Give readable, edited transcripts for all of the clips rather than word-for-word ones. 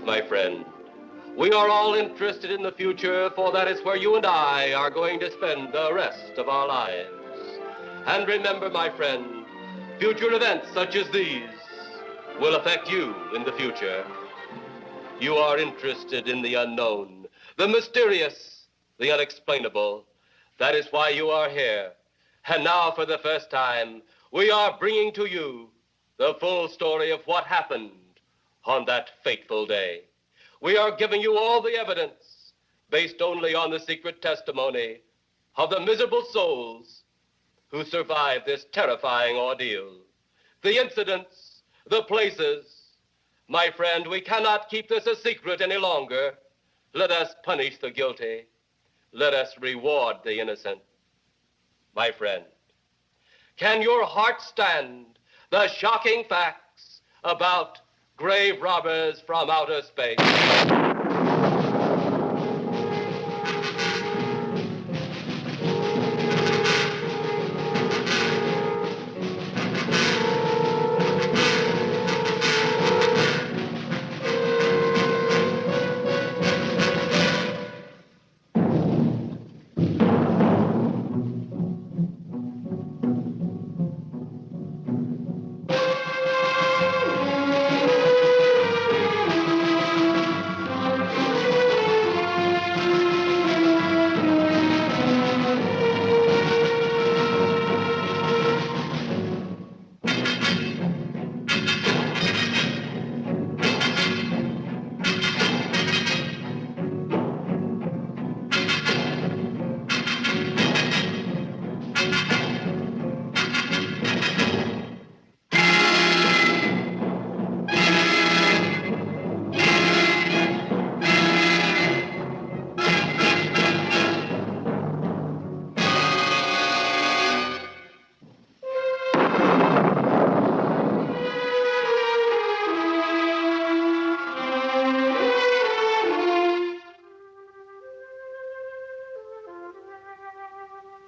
my friend. We are all interested in the future, for that is where you and I are going to spend the rest of our lives. And remember, my friend, future events such as these will affect you in the future. You are interested in the unknown, the mysterious, the unexplainable. That is why you are here. And now, for the first time, we are bringing to you the full story of what happened on that fateful day. We are giving you all the evidence based only on the secret testimony of the miserable souls who survived this terrifying ordeal. The incidents, the places. My friend, we cannot keep this a secret any longer. Let us punish the guilty. Let us reward the innocent. My friend, can your heart stand the shocking facts about grave robbers from outer space?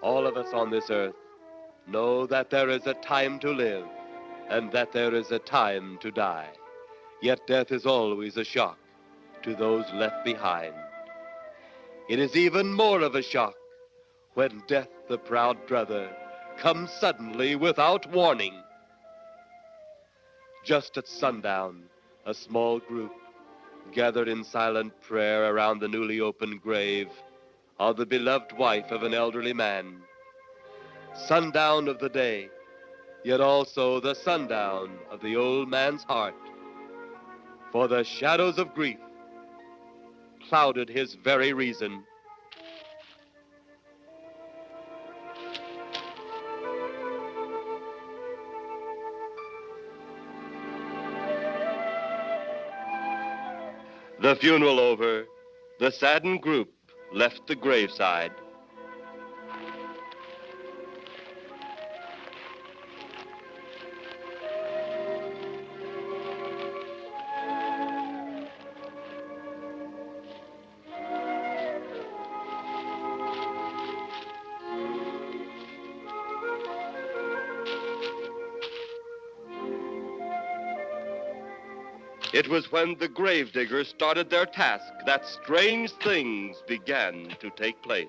All of us on this earth know that there is a time to live and that there is a time to die. Yet death is always a shock to those left behind. It is even more of a shock when death, the proud brother, comes suddenly without warning. Just at sundown, a small group gathered in silent prayer around the newly opened grave of the beloved wife of an elderly man. Sundown of the day, yet also the sundown of the old man's heart. For the shadows of grief clouded his very reason. The funeral over, the saddened group left the graveside. It was when the gravediggers started their task that strange things began to take place.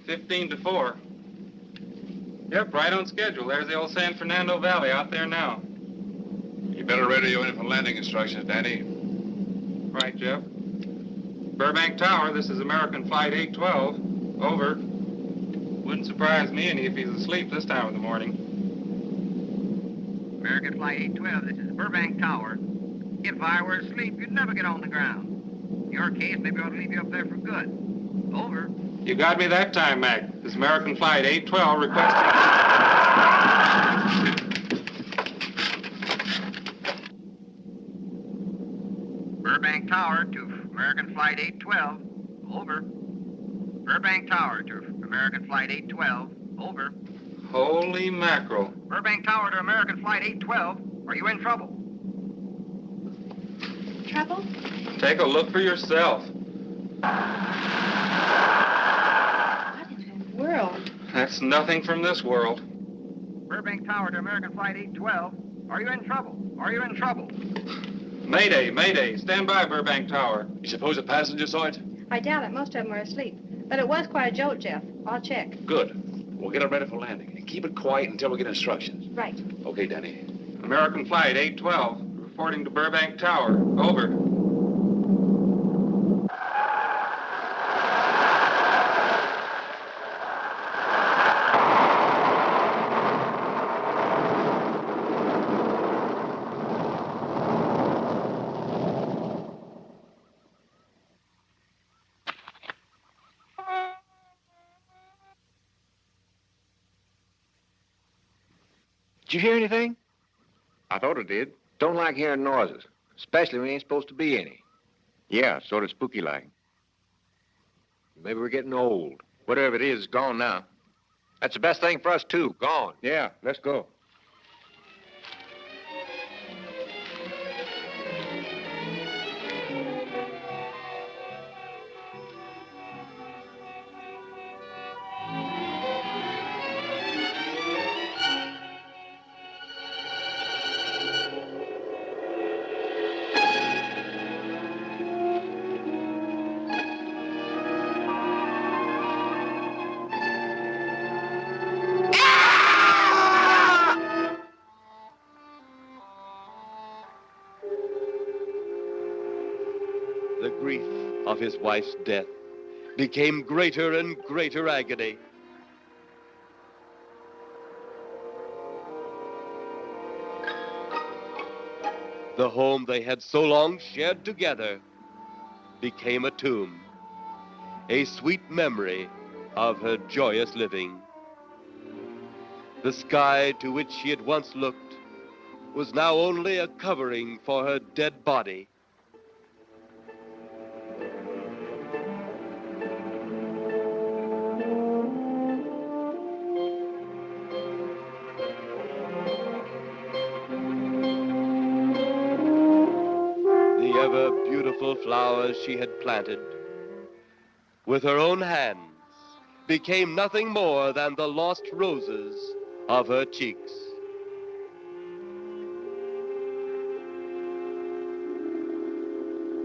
15 to 4. Yep, right on schedule. There's the old San Fernando Valley out there now. You better radio in for landing instructions, Danny. Right, Jeff. Burbank Tower, this is American Flight 812. Over. Wouldn't surprise me any if he's asleep this time of the morning. American Flight 812, this is Burbank Tower. If I were asleep, you'd never get on the ground. In your case, maybe I ought to leave you up there for good. Over. You got me that time, Mac. This is American Flight 812 requesting... Burbank Tower to American Flight 812. Over. Burbank Tower to American Flight 812. Over. Holy mackerel. Burbank Tower to American Flight 812. Are you in trouble? Trouble? Take a look for yourself. What in the world? That's nothing from this world. Burbank Tower to American Flight 812. Are you in trouble? Are you in trouble? Mayday, mayday. Stand by, Burbank Tower. You suppose a passenger saw it? I doubt it. Most of them are asleep. But it was quite a jolt, Jeff. I'll check. Good. We'll get it ready for landing. And keep it quiet until we get instructions. Right. Okay, Danny. American Flight 812, reporting to Burbank Tower. Over. Did you hear anything? I thought it did. Don't like hearing noises, especially when there ain't supposed to be any. Yeah, sort of spooky-like. Maybe we're getting old. Whatever it is, it's gone now. That's the best thing for us, too. Gone. Yeah, let's go. The grief of his wife's death became greater and greater agony. The home they had so long shared together became a tomb, a sweet memory of her joyous living. The sky to which she had once looked was now only a covering for her dead body. The ever-beautiful flowers she had planted with her own hands became nothing more than the lost roses of her cheeks.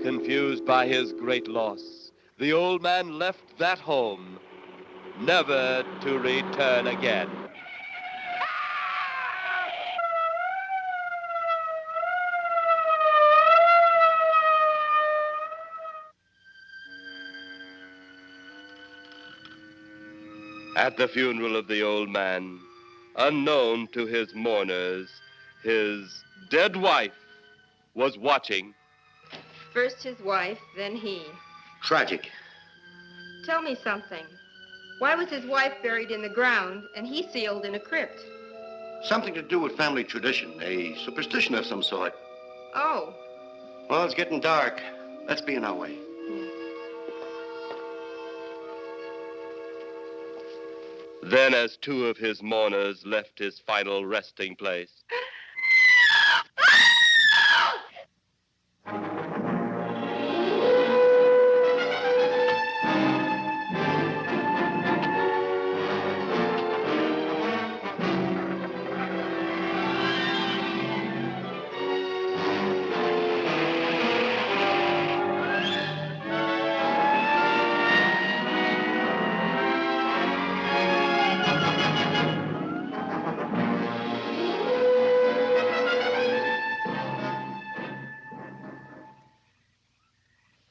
Confused by his great loss, the old man left that home, never to return again. At the funeral of the old man, unknown to his mourners, his dead wife was watching. First his wife, then he. Tragic. Tell me something. Why was his wife buried in the ground and he sealed in a crypt? Something to do with family tradition, a superstition of some sort. Oh, Well, it's getting dark. Let's be on our way. Then, as two of his mourners left his final resting place,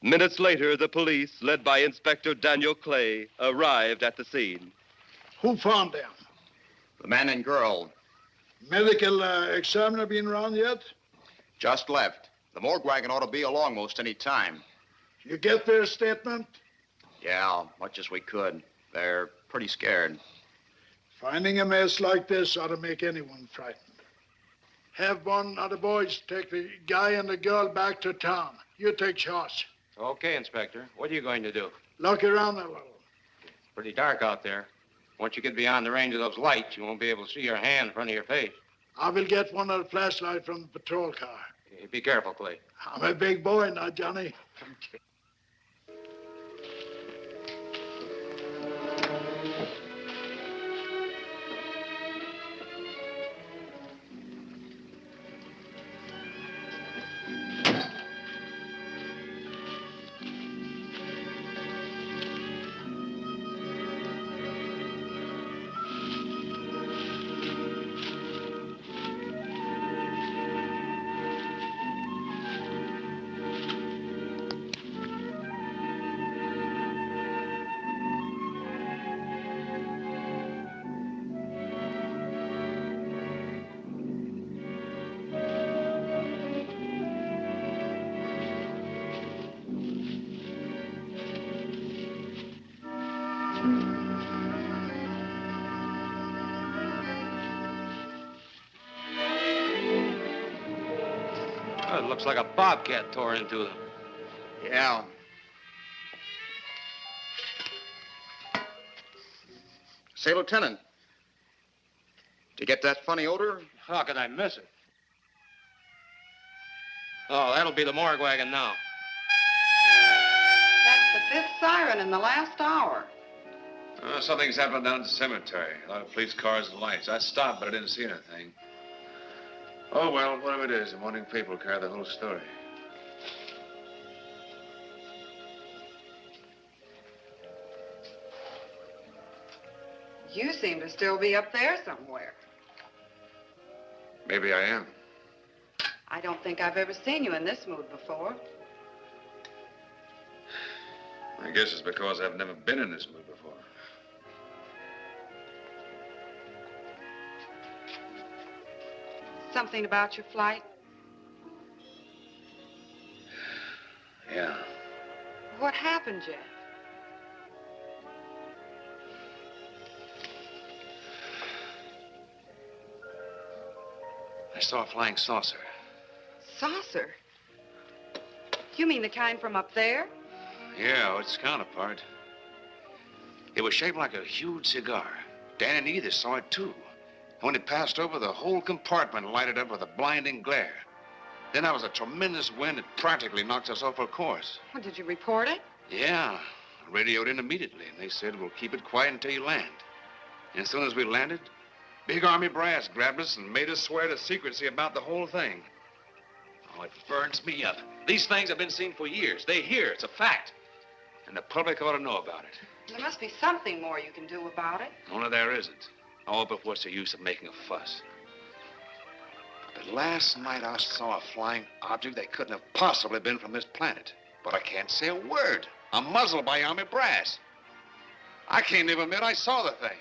minutes later, the police, led by Inspector Daniel Clay, arrived at the scene. Who found them? The man and girl Medical examiner been around yet? just left. The morgue wagon ought to be along most any time. You get their statement? Yeah, much as we could. They're pretty scared. Finding a mess like this ought to make anyone frightened. Have one of the boys take the guy and the girl back to town. You take charge. Okay, Inspector. What are you going to do? Look around a little. It's pretty dark out there. Once you get beyond the range of those lights, you won't be able to see your hand in front of your face. I will get one of the flashlights from the patrol car. Okay, be careful, Clay. I'm a big boy now, Johnny. Looks like a bobcat tore into them. Yeah. Say, Lieutenant, did you get that funny odor? How could I miss it? Oh, that'll be the morgue wagon now. That's the fifth siren in the last hour. Something's happened down at the cemetery. A lot of police cars and lights. I stopped, but I didn't see anything. Oh, well, whatever it is, the morning paper will carry the whole story. You seem to still be up there somewhere. Maybe I am. I don't think I've ever seen you in this mood before. I guess it's because I've never been in this mood before. Something about your flight? Yeah. What happened, Jeff? I saw a flying saucer. Saucer? You mean the kind from up there? Yeah, its counterpart. It was shaped like a huge cigar. Dan and Edith saw it, too. When it passed over, the whole compartment lighted up with a blinding glare. Then there was a tremendous wind that practically knocked us off our course. Well, did you report it? Yeah. I radioed in immediately, and they said, we'll keep it quiet until you land. And as soon as we landed, big army brass grabbed us and made us swear to secrecy about the whole thing. Oh, it burns me up. These things have been seen for years. They hear. It's a fact. And the public ought to know about it. There must be something more you can do about it. Only there isn't. Oh, but what's the use of making a fuss? But last night I saw a flying object that couldn't have possibly been from this planet. But I can't say a word. I'm muzzled by army brass. I can't even admit I saw the thing.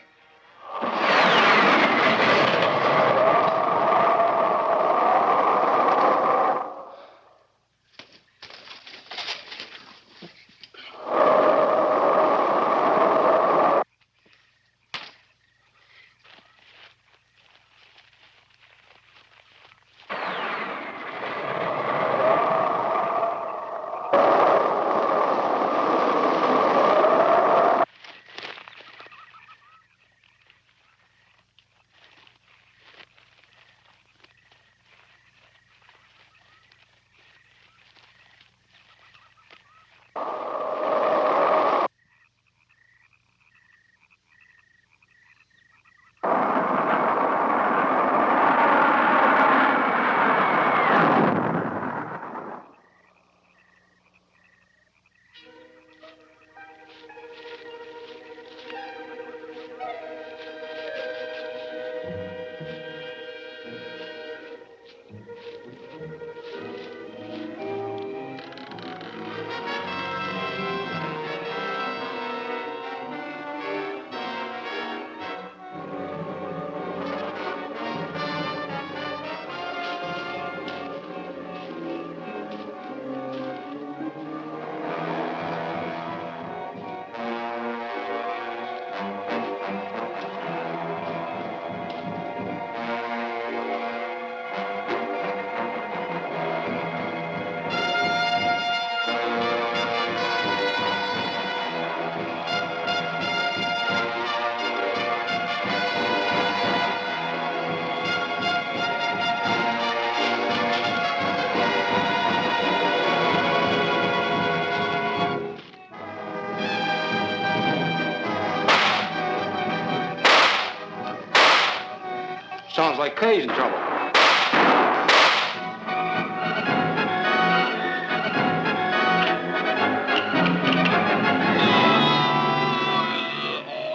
Sounds like Kay's in trouble.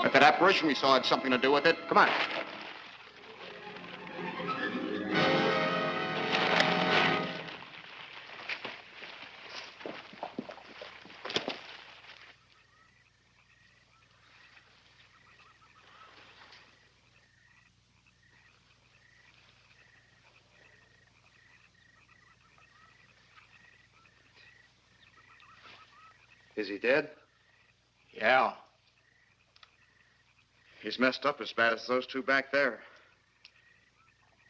If that apparition we saw had something to do with it, come on. Is he dead? Yeah. He's messed up as bad as those two back there.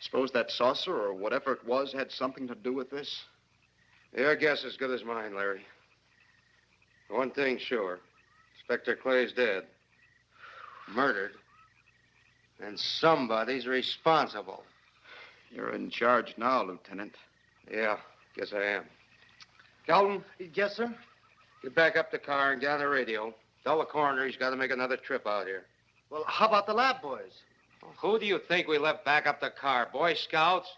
Suppose that saucer or whatever it was had something to do with this? Your guess is as good as mine, Larry. One thing's sure. Inspector Clay's dead. Murdered. And somebody's responsible. You're in charge now, Lieutenant. Yeah, guess I am. Kelton? Yes, sir? Get back up the car and get on the radio. Tell the coroner he's got to make another trip out here. Well, how about the lab boys? Well, who do you think we left back up the car? Boy Scouts?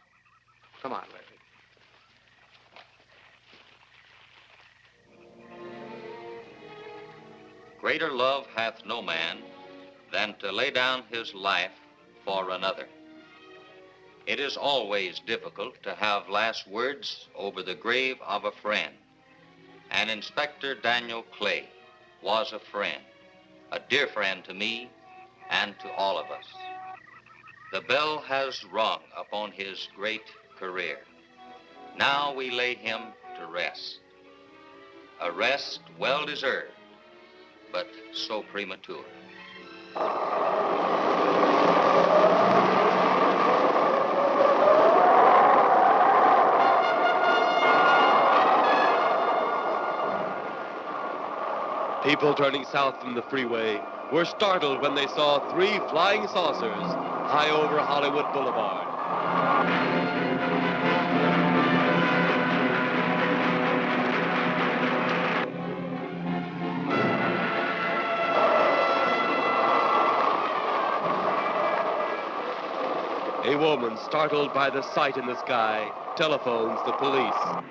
Come on, Larry. Greater love hath no man than to lay down his life for another. It is always difficult to have last words over the grave of a friend. And Inspector Daniel Clay was a friend, a dear friend to me and to all of us. The bell has rung upon his great career. Now we lay him to rest. A rest well deserved, but so premature. People turning south from the freeway were startled when they saw 3 flying saucers high over Hollywood Boulevard. A woman, startled by the sight in the sky, telephones the police.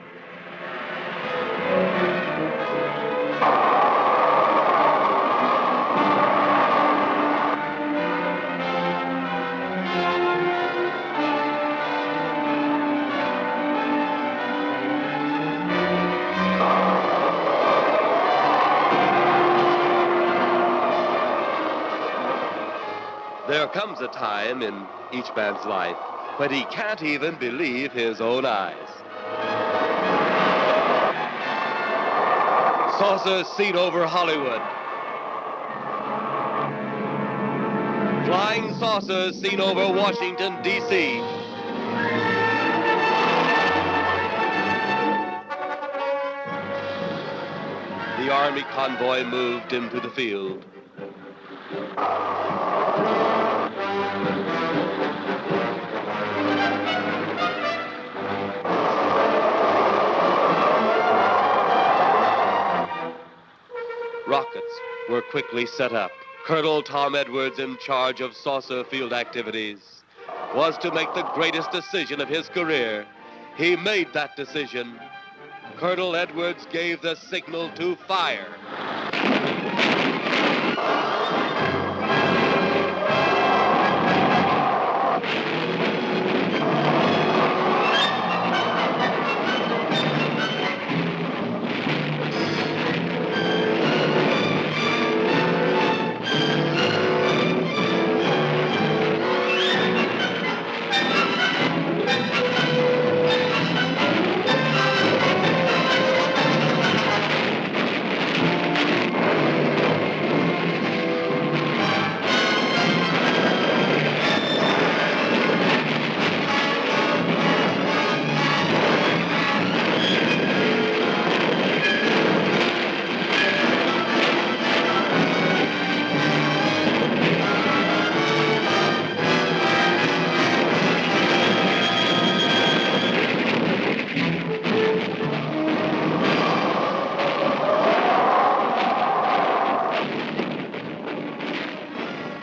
There comes a time in each man's life when he can't even believe his own eyes. Saucers seen over Hollywood. Flying saucers seen over Washington, D.C. The Army convoy moved into the field. Rockets were quickly set up. Colonel Tom Edwards, in charge of saucer field activities, was to make the greatest decision of his career. He made that decision. Colonel Edwards gave the signal to fire.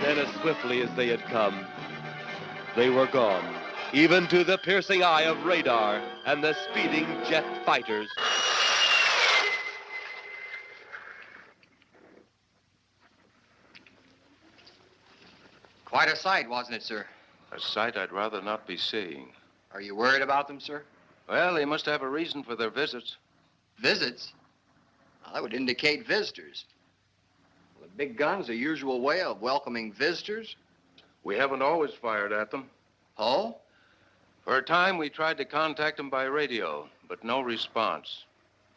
Then, as swiftly as they had come, they were gone, even to the piercing eye of radar and the speeding jet fighters. Quite a sight, wasn't it, sir? A sight I'd rather not be seeing. Are you worried about them, sir? Well, they must have a reason for their visits. Visits? Well, that would indicate visitors. Well, the big gun's the usual way of welcoming visitors. We haven't always fired at them. Oh? For a time, we tried to contact them by radio, but no response.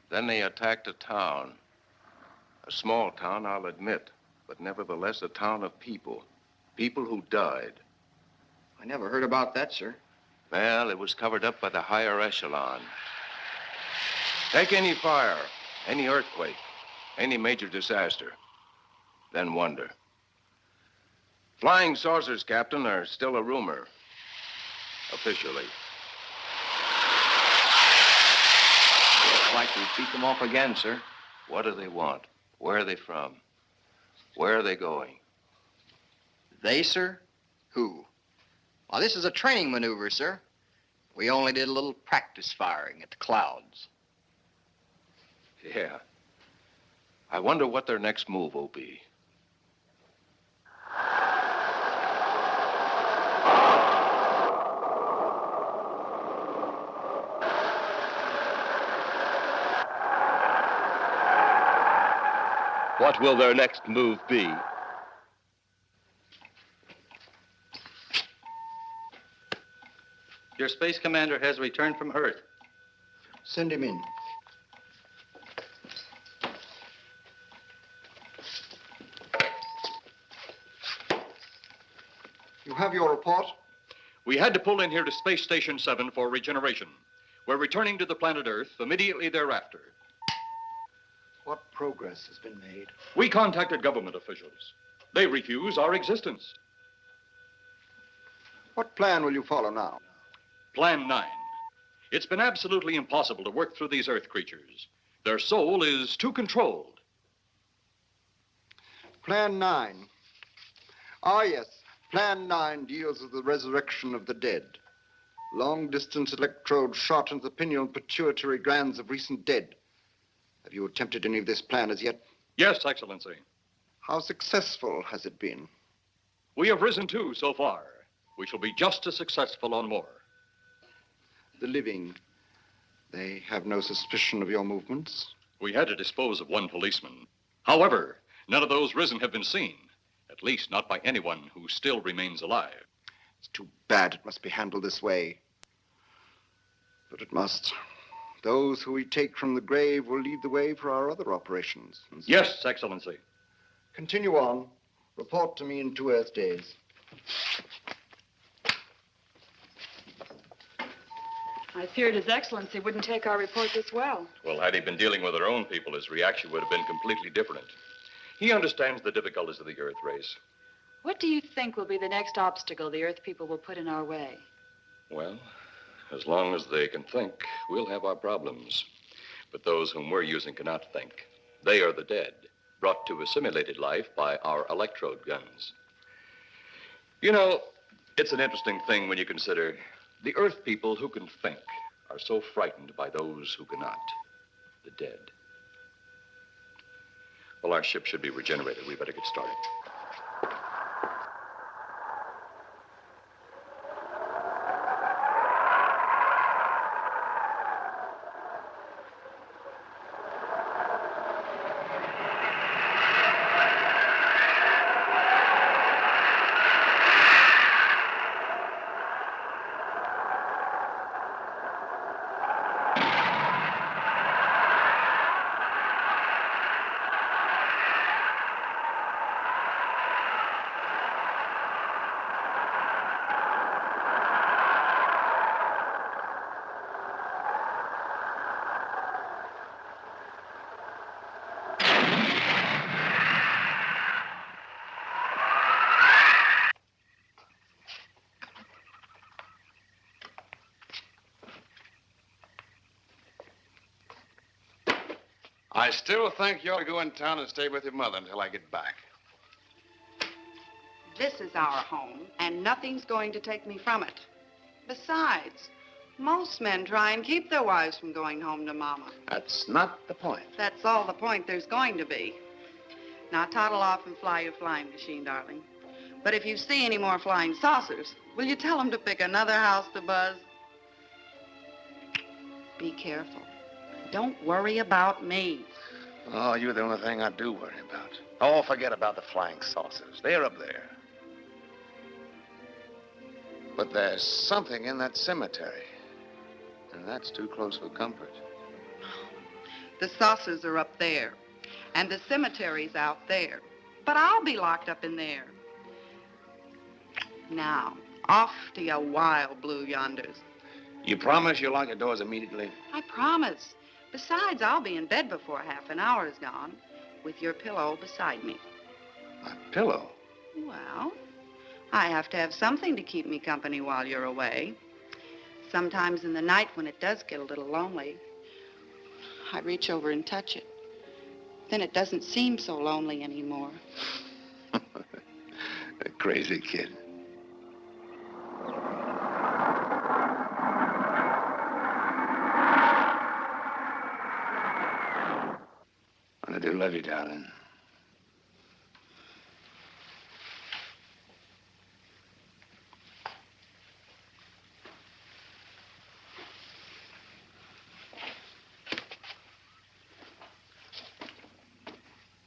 Then they attacked a town. A small town, I'll admit, but nevertheless a town of people. People who died. I never heard about that, sir. Well, it was covered up by the higher echelon. Take any fire, any earthquake, any major disaster, then wonder. Flying saucers, Captain, are still a rumor, officially. Looks like we beat them off again, sir. What do they want? Where are they from? Where are they going? They, sir? Who? Well, this is a training maneuver, sir. We only did a little practice firing at the clouds. Yeah. I wonder what their next move will be. What will their next move be? Your space commander has returned from Earth. Send him in. You have your report? We had to pull in here to Space Station 7 for regeneration. We're returning to the planet Earth immediately thereafter. What progress has been made? We contacted government officials. They refuse our existence. What plan will you follow now? Plan 9. It's been absolutely impossible to work through these Earth creatures. Their soul is too controlled. Plan 9. Ah, yes. Plan 9 deals with the resurrection of the dead. Long-distance electrode shot into the pineal and pituitary glands of recent dead. Have you attempted any of this plan as yet? Yes, Excellency. How successful has it been? We have risen 2 so far. We shall be just as successful on more. The living, they have no suspicion of your movements? We had to dispose of 1 policeman. However, none of those risen have been seen. At least not by anyone who still remains alive. It's too bad it must be handled this way. But it must. Those who we take from the grave will lead the way for our other operations. Yes, Excellency. Continue on. Report to me in 2 Earth days. I feared His Excellency wouldn't take our report this well. Well, had he been dealing with our own people, his reaction would have been completely different. He understands the difficulties of the Earth race. What do you think will be the next obstacle the Earth people will put in our way? Well, as long as they can think, we'll have our problems. But those whom we're using cannot think. They are the dead, brought to a simulated life by our electrode guns. You know, it's an interesting thing when you consider the Earth people who can think are so frightened by those who cannot, the dead. Well, our ship should be regenerated. We better get started. I still think you ought to go in town and stay with your mother until I get back. This is our home, and nothing's going to take me from it. Besides, most men try and keep their wives from going home to Mama. That's not the point. That's all the point there's going to be. Now, toddle off and fly your flying machine, darling. But if you see any more flying saucers, will you tell them to pick another house to buzz? Be careful. Don't worry about me. Oh, you're the only thing I do worry about. Oh, forget about the flying saucers. They're up there. But there's something in that cemetery. And that's too close for comfort. The saucers are up there, and the cemetery's out there. But I'll be locked up in there. Now, off to your wild blue yonders. You promise you'll lock your doors immediately? I promise. Besides, I'll be in bed before half an hour is gone, with your pillow beside me. My pillow? Well, I have to have something to keep me company while you're away. Sometimes in the night when it does get a little lonely, I reach over and touch it. Then it doesn't seem so lonely anymore. A crazy kid. I do love you, darling.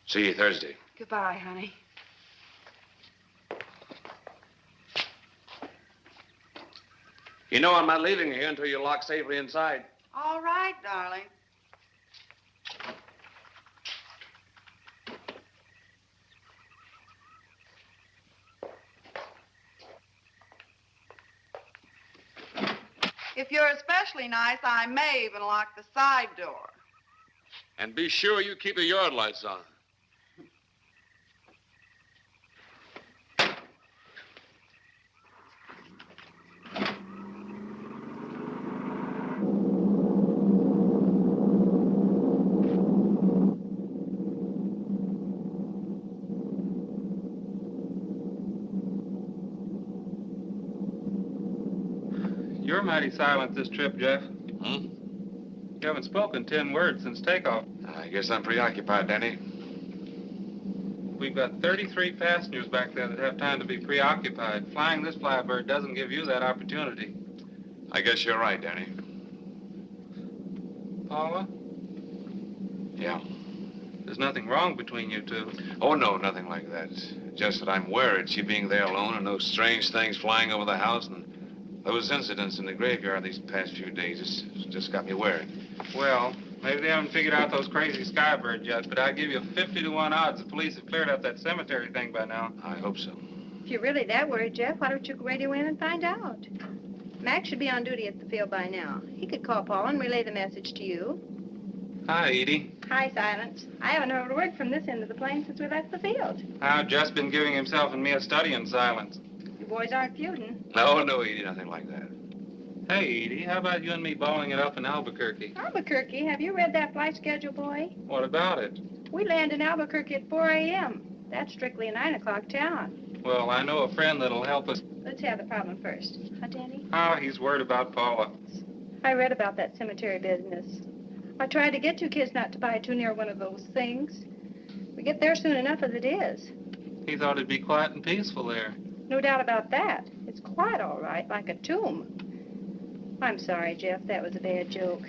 See you Thursday. Goodbye, honey. You know I'm not leaving here until you're locked safely inside. All right, darling. If you're especially nice, I may even lock the side door. And be sure you keep the yard lights on. You're mighty silent this trip, Jeff. Hmm? You haven't spoken 10 words since takeoff. I guess I'm preoccupied, Danny. We've got 33 passengers back there that have time to be preoccupied. Flying this flybird doesn't give you that opportunity. I guess you're right, Danny. Paula, Yeah. there's nothing wrong between you two. Oh, no, nothing like that. Just that I'm worried she being there alone and those strange things flying over the house and those incidents in the graveyard these past few days just got me worried. Well, maybe they haven't figured out those crazy skybirds yet, but I'd give you 50 to 1 odds the police have cleared up that cemetery thing by now. I hope so. If you're really that worried, Jeff, why don't you radio in and find out? Mac should be on duty at the field by now. He could call Paul and relay the message to you. Hi, Edie. Hi, Silence. I haven't heard a word from this end of the plane since we left the field. I've just been giving himself and me a study in silence. You boys aren't feuding. No, Edie, nothing like that. Hey, Edie, how about you and me balling it up in Albuquerque? Albuquerque, have you read that flight schedule, boy? What about it? We land in Albuquerque at 4 a.m. That's strictly a 9 o'clock town. Well, I know a friend that'll help us. Let's have the problem first. Huh, Danny? Oh, he's worried about Paula. I read about that cemetery business. I tried to get you kids not to buy too near one of those things. We get there soon enough as it is. He thought it'd be quiet and peaceful there. No doubt about that. It's quite all right, like a tomb. I'm sorry, Jeff. That was a bad joke.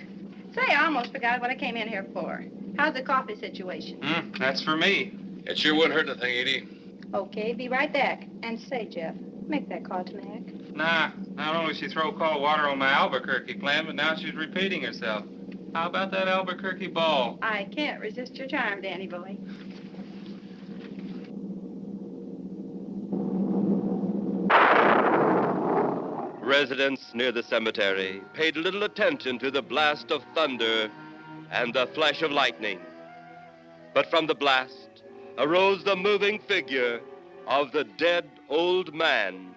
Say, I almost forgot what I came in here for. How's the coffee situation? That's for me. It sure wouldn't hurt nothing, Edie. Okay, be right back. And say, Jeff, make that call to Mac. Nah, not only she throw cold water on my Albuquerque plan, but now she's repeating herself. How about that Albuquerque ball? I can't resist your charm, Danny boy. Residents near the cemetery paid little attention to the blast of thunder and the flash of lightning. But from the blast arose the moving figure of the dead old man.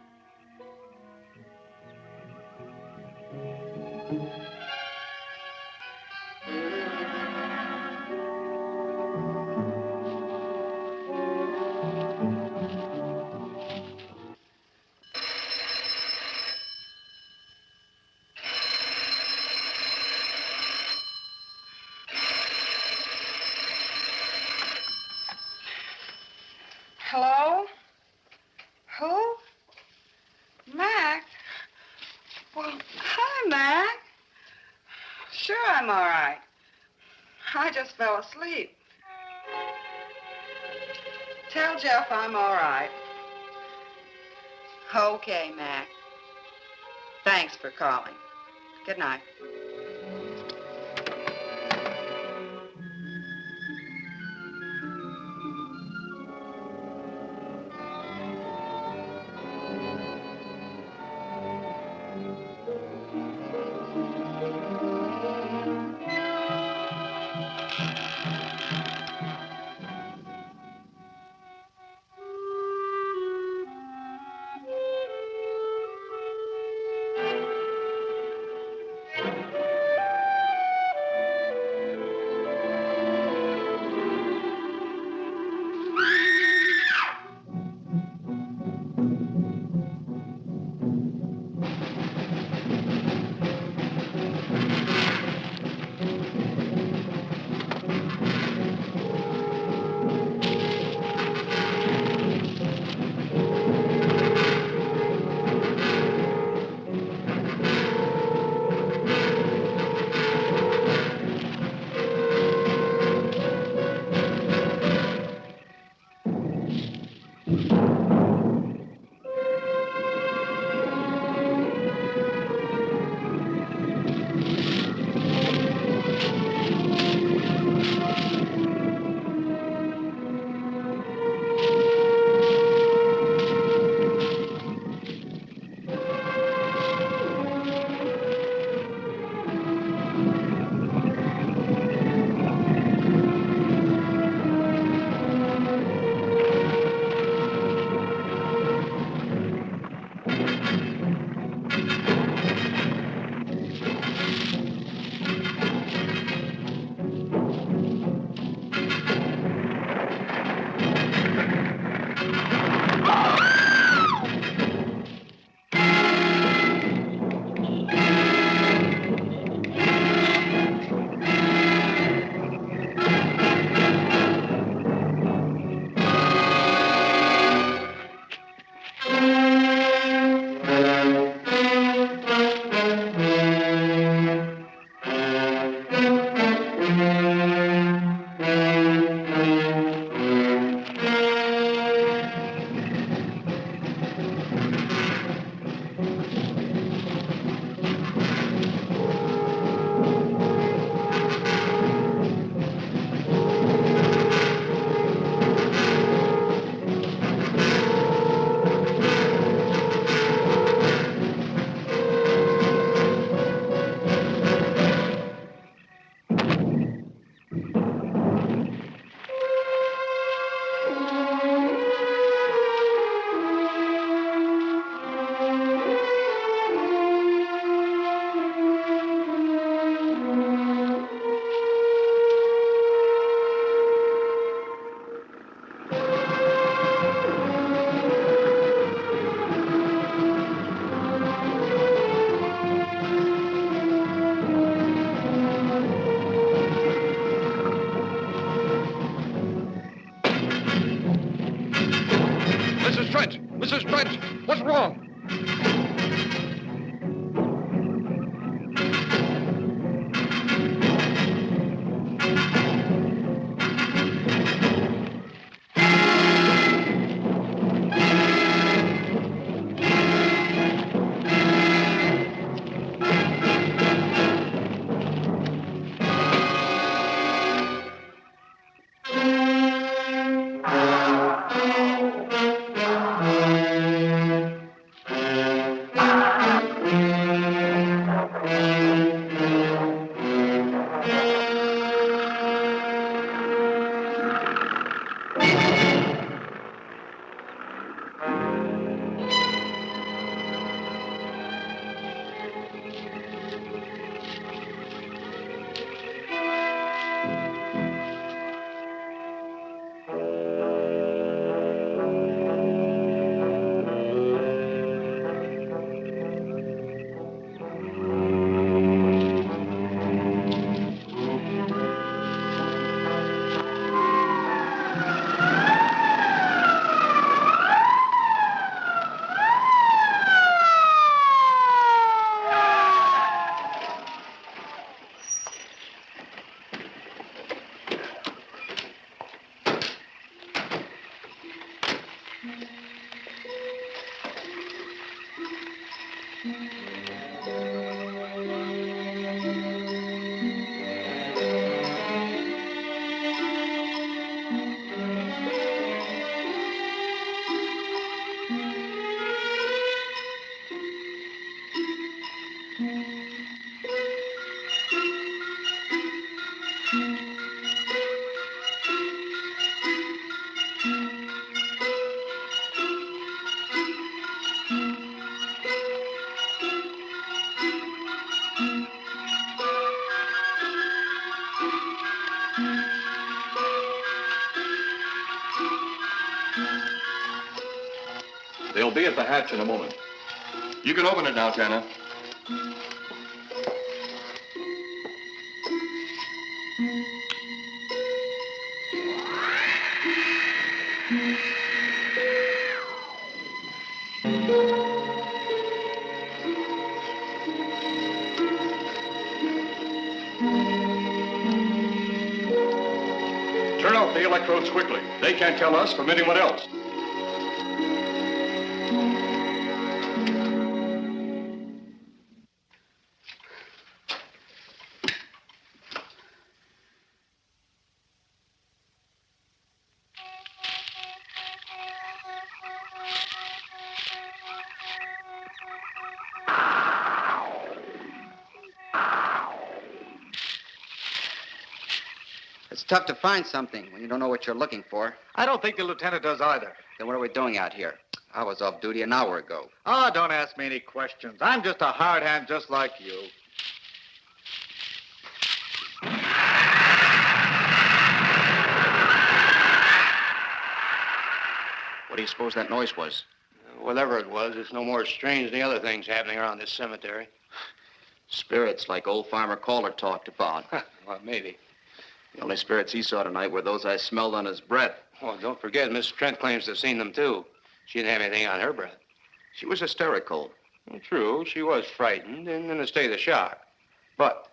Hello? Who? Mac? Well, hi, Mac. Sure, I'm all right. I just fell asleep. Tell Jeff I'm all right. Okay, Mac. Thanks for calling. Good night. Mrs. Trent! Mrs. Trent! What's wrong? They'll be at the hatch in a moment. You can open it now, Tanner. Turn off the electrodes quickly. They can't tell us from anyone else. It's tough to find something when you don't know what you're looking for. I don't think the lieutenant does either. Then what are we doing out here? I was off duty an hour ago. Oh, don't ask me any questions. I'm just a hard hand just like you. What do you suppose that noise was? Whatever it was, it's no more strange than the other things happening around this cemetery. Spirits, like old Farmer Caller talked about. Well, maybe. The only spirits he saw tonight were those I smelled on his breath. Oh, don't forget, Miss Trent claims to have seen them, too. She didn't have anything on her breath. She was hysterical. Well, true, she was frightened and in a state of shock. But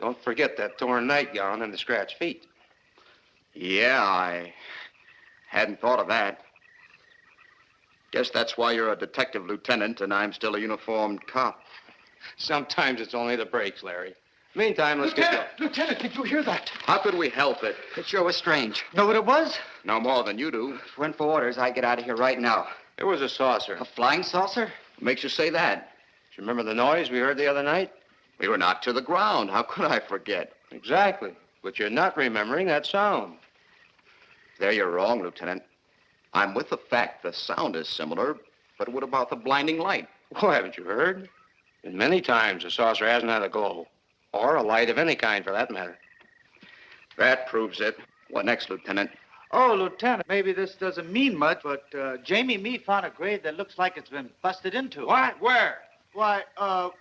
don't forget that torn nightgown and the scratched feet. Yeah, I hadn't thought of that. Guess that's why you're a detective lieutenant and I'm still a uniformed cop. Sometimes it's only the breaks, Larry. Meantime, let's get going. Lieutenant, did you hear that? How could we help it? It sure was strange. Know what it was? No more than you do. If it weren't for orders, I'd get out of here right now. It was a saucer. A flying saucer? What makes you say that? Do you remember the noise we heard the other night? We were knocked to the ground. How could I forget? Exactly. But you're not remembering that sound. There you're wrong, Lieutenant. I'm with the fact the sound is similar, but what about the blinding light? Oh, haven't you heard? And many times the saucer hasn't had a glow. Or a light of any kind, for that matter. That proves it. What next, Lieutenant? Oh, Lieutenant, maybe this doesn't mean much, but Jamie Meade found a grave that looks like it's been busted into. What? Where? Why,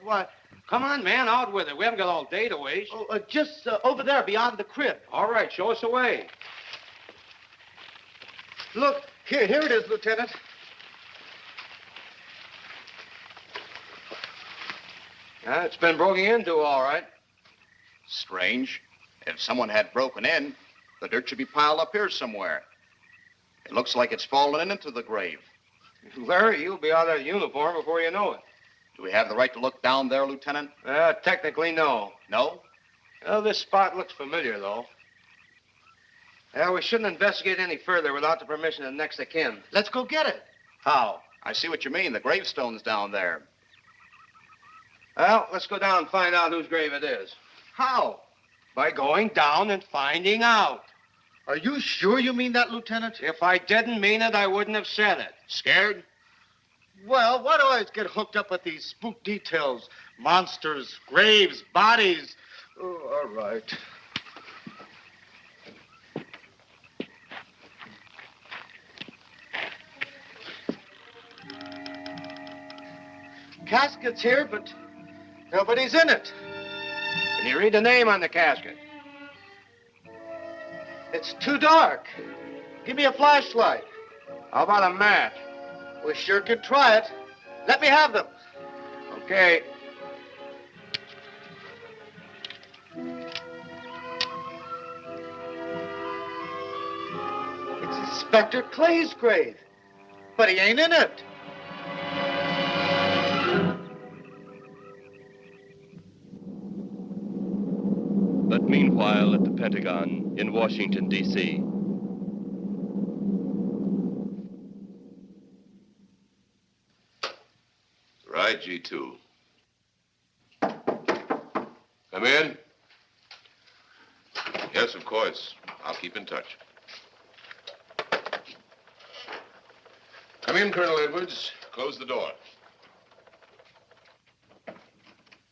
what? Come on, man, out with it. We haven't got all day to waste. Oh, just over there beyond the crib. All right, show us the way. Look, here it is, Lieutenant. Yeah, it's been broken into, all right. Strange. If someone had broken in, the dirt should be piled up here somewhere. It looks like it's fallen into the grave. Larry, you'll be out of uniform before you know it. Do we have the right to look down there, Lieutenant? Technically, no. No? Well, this spot looks familiar, though. We shouldn't investigate any further without the permission of next of kin. Let's go get it. How? I see what you mean. The gravestone's down there. Well, let's go down and find out whose grave it is. How? By going down and finding out. Are you sure you mean that, Lieutenant? If I didn't mean it, I wouldn't have said it. Scared? Well, why do I always get hooked up with these spook details? Monsters, graves, bodies. Oh, all right. Casket's here, but nobody's in it. Can you read the name on the casket? It's too dark. Give me a flashlight. How about a match? We sure could try it. Let me have them. Okay. It's Inspector Clay's grave, but he ain't in it. But meanwhile, at the Pentagon in Washington, D.C. Right, G2. Come in. Yes, of course. I'll keep in touch. Come in, Colonel Edwards. Close the door.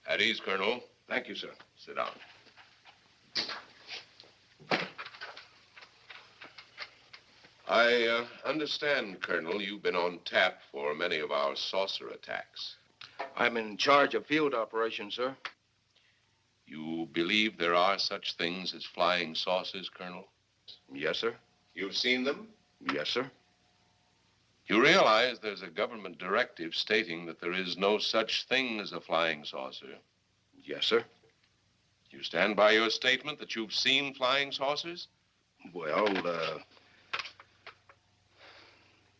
At ease, Colonel. Thank you, sir. Sit down. I understand, Colonel, you've been on tap for many of our saucer attacks. I'm in charge of field operations, sir. You believe there are such things as flying saucers, Colonel? Yes, sir. You've seen them? Yes, sir. You realize there's a government directive stating that there is no such thing as a flying saucer? Yes, sir. You stand by your statement that you've seen flying saucers? Well,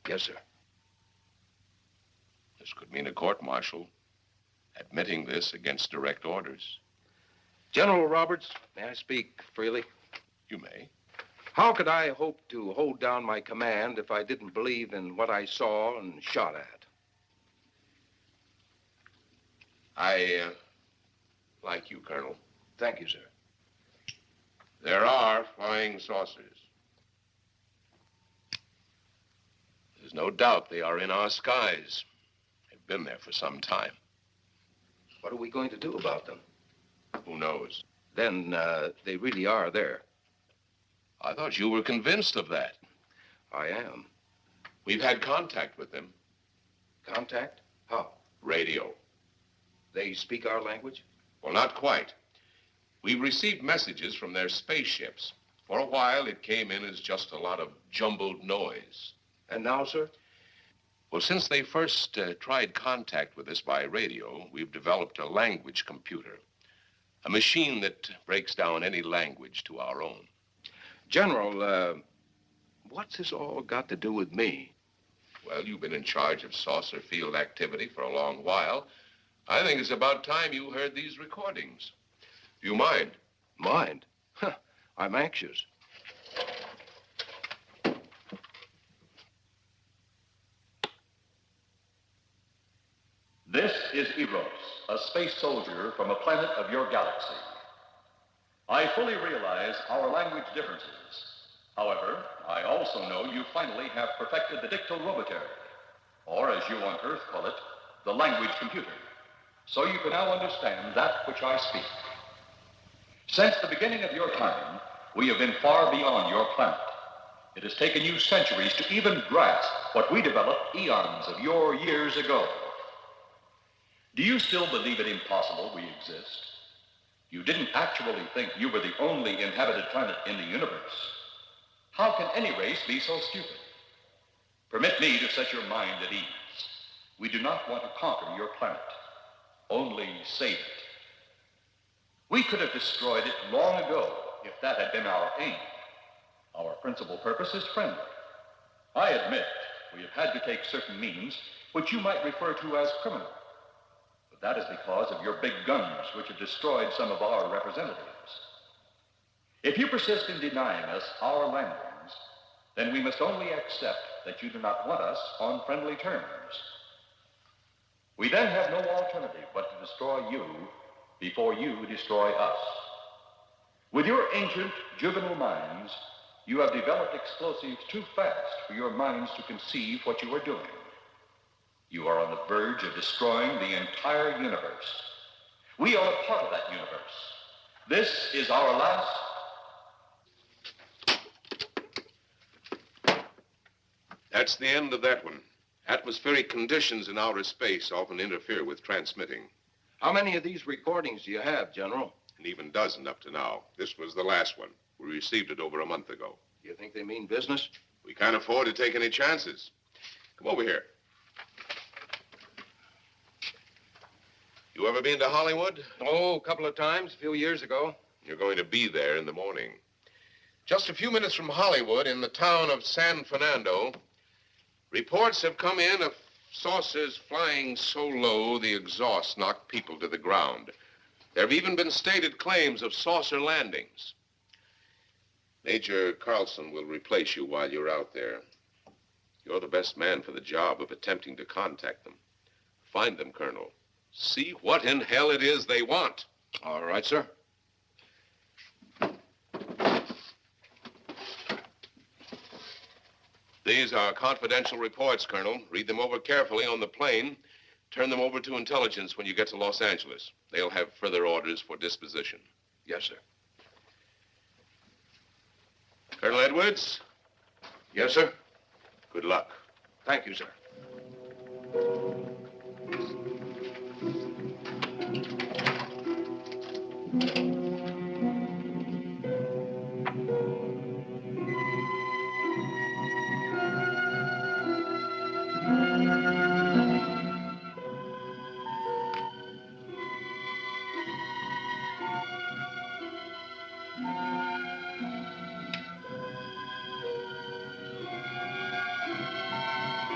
yes, sir. This could mean a court-martial, admitting this against direct orders. General Roberts, may I speak freely? You may. How could I hope to hold down my command if I didn't believe in what I saw and shot at? I like you, Colonel. Thank you, sir. There are flying saucers. There's no doubt they are in our skies. They've been there for some time. What are we going to do about them? Who knows? Then they really are there. I thought you were convinced of that. I am. We've had contact with them. Contact? How? Radio. They speak our language? Well, not quite. We've received messages from their spaceships. For a while, it came in as just a lot of jumbled noise. And now, sir? Well, since they first tried contact with us by radio, we've developed a language computer. A machine that breaks down any language to our own. General, what's this all got to do with me? Well, you've been in charge of saucer field activity for a long while. I think it's about time you heard these recordings. Do you mind? Mind? Huh, I'm anxious. This is Eros, a space soldier from a planet of your galaxy. I fully realize our language differences. However, I also know you finally have perfected the dictorobotery, or as you on Earth call it, the language computer. So you can now understand that which I speak. Since the beginning of your time, we have been far beyond your planet. It has taken you centuries to even grasp what we developed eons of your years ago. Do you still believe it impossible we exist? You didn't actually think you were the only inhabited planet in the universe. How can any race be so stupid? Permit me to set your mind at ease. We do not want to conquer your planet, only save it. We could have destroyed it long ago if that had been our aim. Our principal purpose is friendly. I admit we have had to take certain means which you might refer to as criminal. But that is because of your big guns, which have destroyed some of our representatives. If you persist in denying us our landings, then we must only accept that you do not want us on friendly terms. We then have no alternative but to destroy you before you destroy us. With your ancient, juvenile minds, you have developed explosives too fast for your minds to conceive what you are doing. You are on the verge of destroying the entire universe. We are a part of that universe. This is our last... That's the end of that one. Atmospheric conditions in outer space often interfere with transmitting. How many of these recordings do you have, General? An even dozen up to now. This was the last one. We received it over a month ago. You think they mean business? We can't afford to take any chances. Come over here. You ever been to Hollywood? Oh, a couple of times, a few years ago. You're going to be there in the morning. Just a few minutes from Hollywood, in the town of San Fernando, reports have come in of saucers flying so low the exhaust knocked people to the ground. There have even been stated claims of saucer landings. Major Carlson will replace you while you're out there. You're the best man for the job of attempting to contact them. Find them, Colonel. See what in hell it is they want. All right, sir. These are confidential reports, Colonel. Read them over carefully on the plane. Turn them over to intelligence when you get to Los Angeles. They'll have further orders for disposition. Yes, sir. Colonel Edwards? Yes, sir. Good luck. Thank you, sir.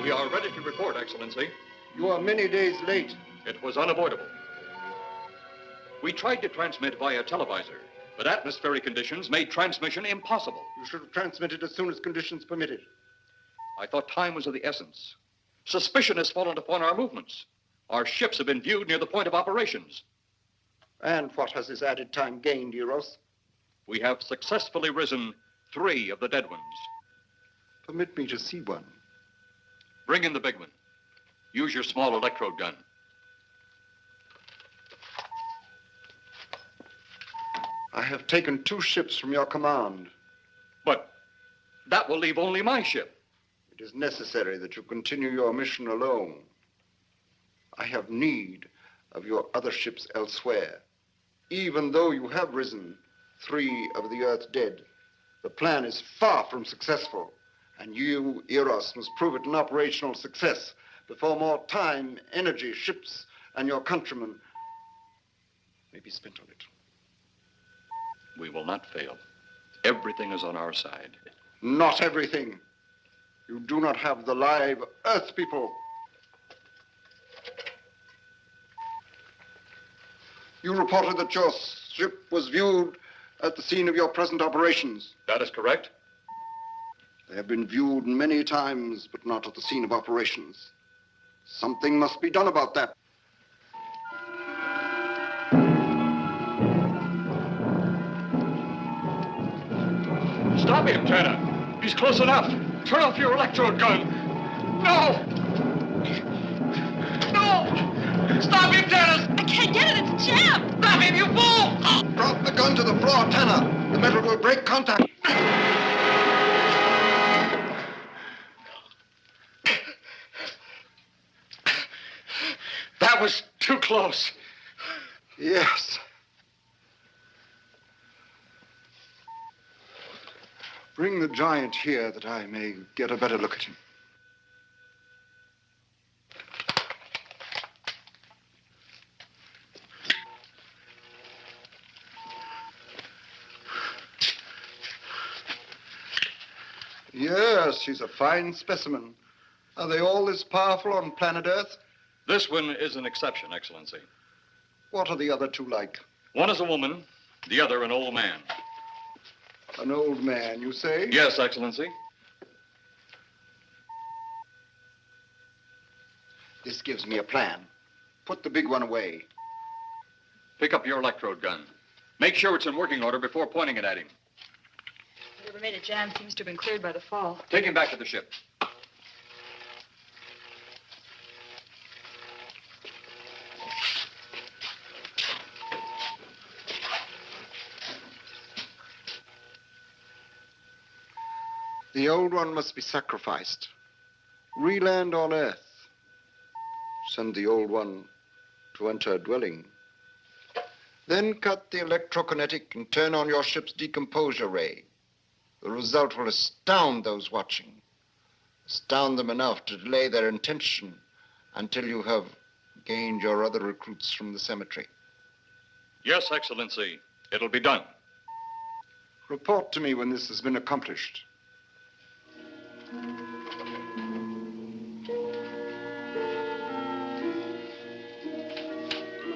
We are ready to report, Excellency. You are many days late. It was unavoidable. We tried to transmit via televisor, but atmospheric conditions made transmission impossible. You should have transmitted as soon as conditions permitted. I thought time was of the essence. Suspicion has fallen upon our movements. Our ships have been viewed near the point of operations. And what has this added time gained, Eros? we have successfully risen 3 of the dead ones. Permit me to see one. Bring in the big one. Use your small electrode gun. I have taken 2 ships from your command. But that will leave only my ship. It is necessary that you continue your mission alone. I have need of your other ships elsewhere. Even though you have risen 3 of the Earth's dead, the plan is far from successful, and you, Eros, must prove it an operational success before more time, energy, ships, and your countrymen may be spent on it. We will not fail. Everything is on our side. Not everything. You do not have the live Earth people. You reported that your ship was viewed at the scene of your present operations. That is correct. They have been viewed many times, but not at the scene of operations. Something must be done about that. Stop him, Tanner. He's close enough. Turn off your electrode gun. No! No! Stop him, Tanner! I can't get it. It's jammed. Stop him, you fool! Drop the gun to the floor, Tanner. The metal will break contact. That was too close. Yes. Bring the giant here that I may get a better look at him. Yes, he's a fine specimen. Are they all this powerful on planet Earth? This one is an exception, Excellency. What are the other 2 like? One is a woman, the other an old man. An old man, you say? Yes, Excellency. This gives me a plan. Put the big one away. Pick up your electrode gun. Make sure it's in working order before pointing it at him. Whatever made it jam seems to have been cleared by the fall. Take him back to the ship. The old one must be sacrificed. Re-land on Earth. Send the old one to enter a dwelling. Then cut the electrokinetic and turn on your ship's decomposure ray. The result will astound those watching. Astound them enough to delay their intention until you have gained your other recruits from the cemetery. Yes, Excellency. It'll be done. Report to me when this has been accomplished.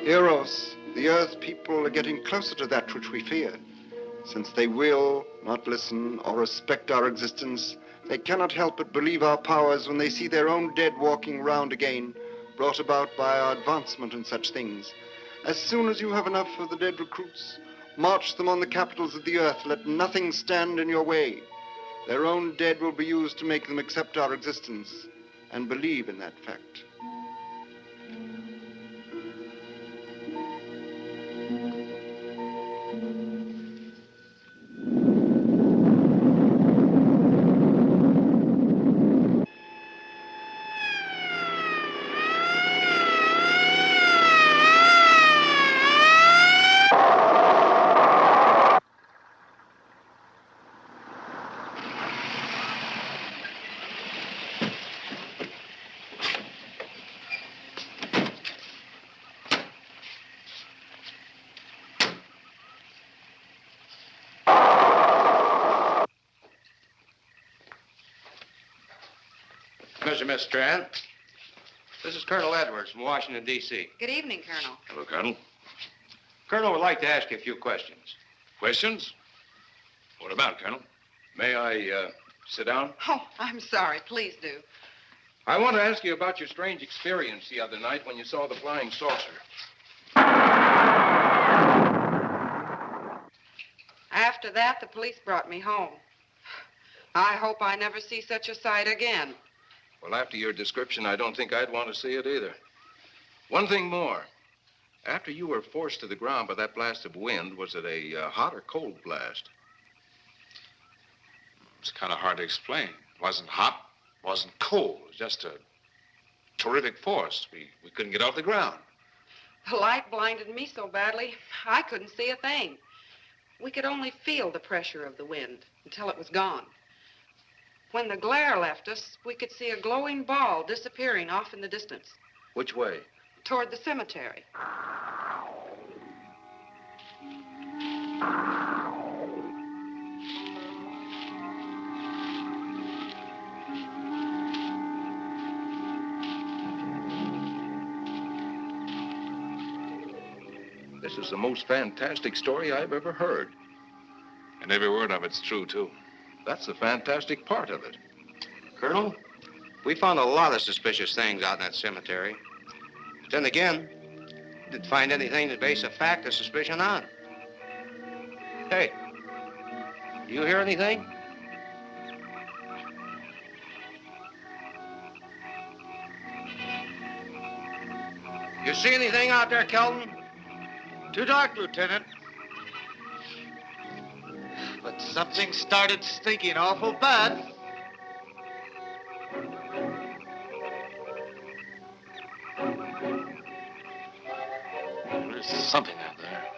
Eros, the Earth people are getting closer to that which we fear. Since they will not listen or respect our existence, they cannot help but believe our powers when they see their own dead walking round again, brought about by our advancement in such things. As soon as you have enough of the dead recruits, march them on the capitals of the Earth. Let nothing stand in your way. Their own dead will be used to make them accept our existence and believe in that fact. Miss Strand. This is Colonel Edwards from Washington, D.C. Good evening, Colonel. Hello, Colonel. Colonel would like to ask you a few questions. Questions? What about, Colonel? May I sit down? Oh, I'm sorry. Please do. I want to ask you about your strange experience the other night when you saw the flying saucer. After that, the police brought me home. I hope I never see such a sight again. Well, after your description, I don't think I'd want to see it either. One thing more. After you were forced to the ground by that blast of wind, was it a hot or cold blast? It's kind of hard to explain. It wasn't hot, wasn't cold. It was just a terrific force. We couldn't get off the ground. The light blinded me so badly, I couldn't see a thing. We could only feel the pressure of the wind until it was gone. When the glare left us, we could see a glowing ball disappearing off in the distance, Which way? toward the cemetery. This is the most fantastic story I've ever heard. And every word of it's true, too. That's the fantastic part of it. Colonel, we found a lot of suspicious things out in that cemetery. But then again, didn't find anything to base a fact or suspicion on. Hey, you hear anything? You see anything out there, Kelton? Too dark, Lieutenant. But something started stinking awful bad. There's something out there.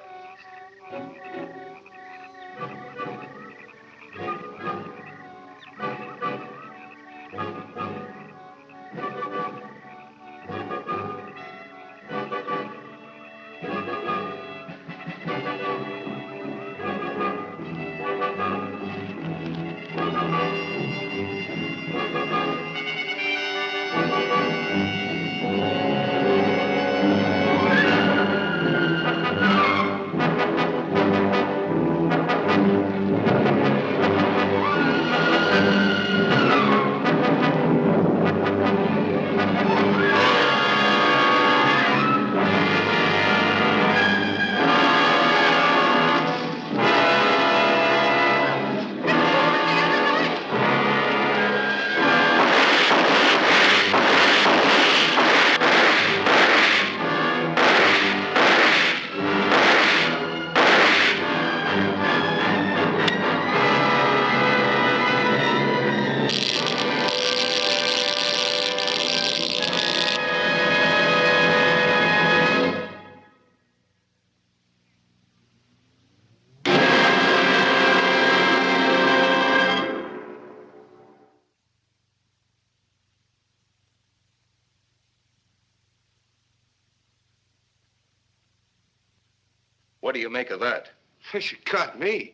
What do you make of that? She got me.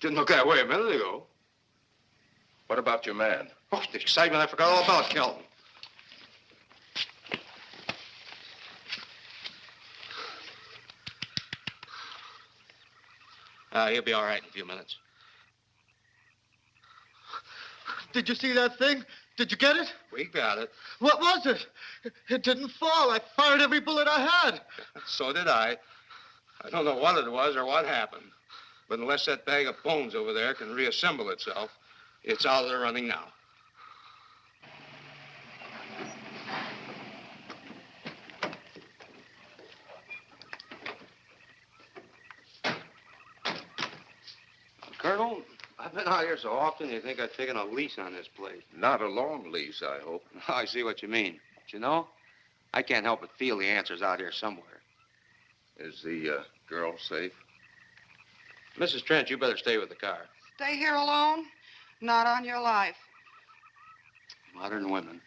Didn't look that way a minute ago. What about your man? Oh, the excitement, I forgot all about Kelton. He'll be all right in a few minutes. Did you see that thing? Did you get it? We got it. What was it? It didn't fall. I fired every bullet I had. So did I. I don't know what it was or what happened. But unless that bag of bones over there can reassemble itself, it's out of the running now. Colonel, I've been out here so often, you think I've taken a lease on this place. Not a long lease, I hope. I see what you mean. But you know, I can't help but feel the answer's out here somewhere. Is the girl safe? Mrs. Trent, you better stay with the car. Stay here alone? Not on your life. Modern women.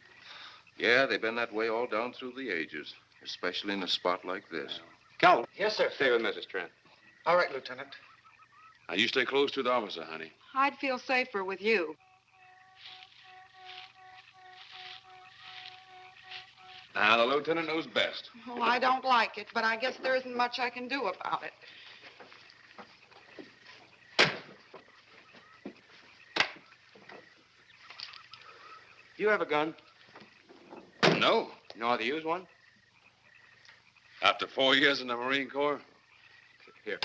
Yeah, they've been that way all down through the ages, especially in a spot like this. Calvin. Yes, sir. Stay with Mrs. Trent. All right, Lieutenant. Now, you stay close to the officer, honey. I'd feel safer with you. Now, the lieutenant knows best. Well, I don't like it, but I guess there isn't much I can do about it. You have a gun? No. You know how to use one? After 4 years in the Marine Corps? Here.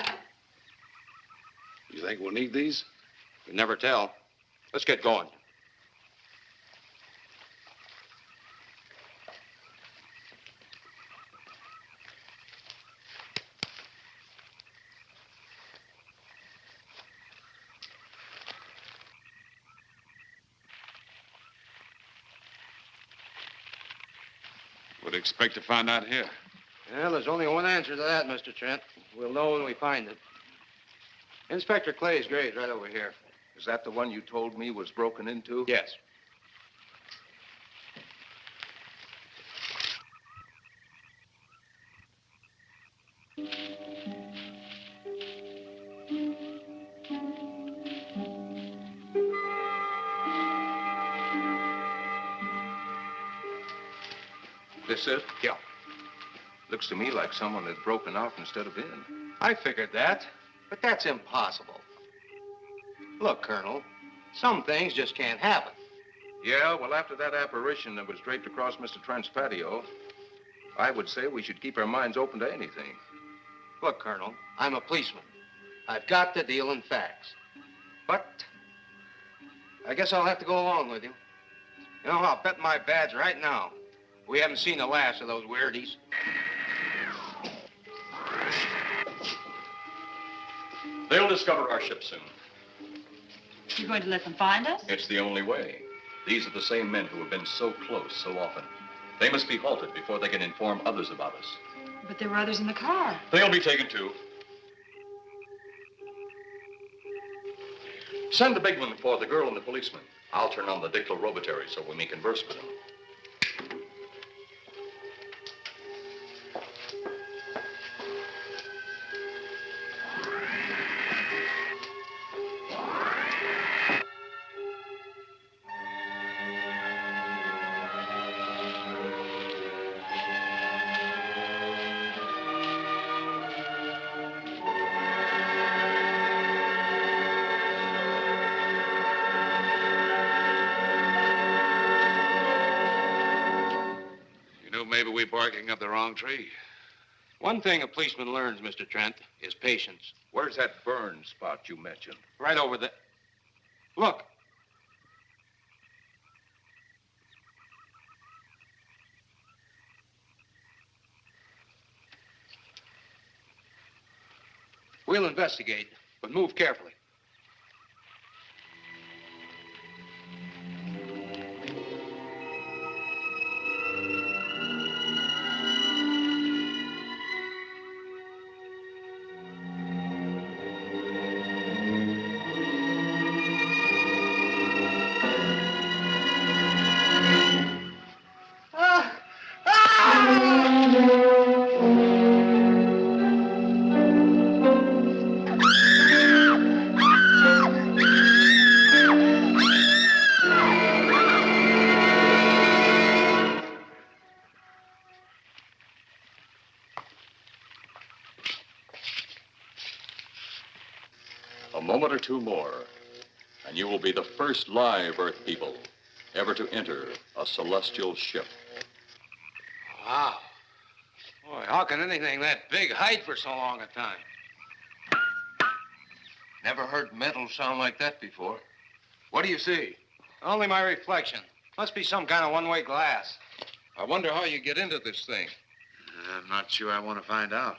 You think we'll need these? You never tell. Let's get going. What do you expect to find out here? Well, there's only one answer to that, Mr. Trent. We'll know when we find it. Inspector Clay's grave's right over here. Is that the one you told me was broken into? Yes. This it? Yeah. Looks to me like someone had broken out instead of in. I figured that, but that's impossible. Look, Colonel, some things just can't happen. Yeah, well, after that apparition that was draped across Mr. Trent's patio, I would say we should keep our minds open to anything. Look, Colonel, I'm a policeman. I've got to deal in facts. But I guess I'll have to go along with you. You know, I'll bet my badge right now we haven't seen the last of those weirdies. They'll discover our ship soon. You're going to let them find us? It's the only way. These are the same men who have been so close so often. They must be halted before they can inform others about us. But there were others in the car. They'll be taken too. Send the big one for the girl and the policeman. I'll turn on the dictorobatary so we may converse with them. Maybe we're barking up the wrong tree. One thing a policeman learns, Mr. Trent, is patience. Where's that burn spot you mentioned? Right over there. Look. We'll investigate, but move carefully. A moment or two more, and you will be the first live Earth people ever to enter a celestial ship. Wow. Boy, how can anything that big hide for so long a time? Never heard metal sound like that before. What do you see? Only my reflection. Must be some kind of one-way glass. I wonder how you get into this thing. I'm not sure I want to find out.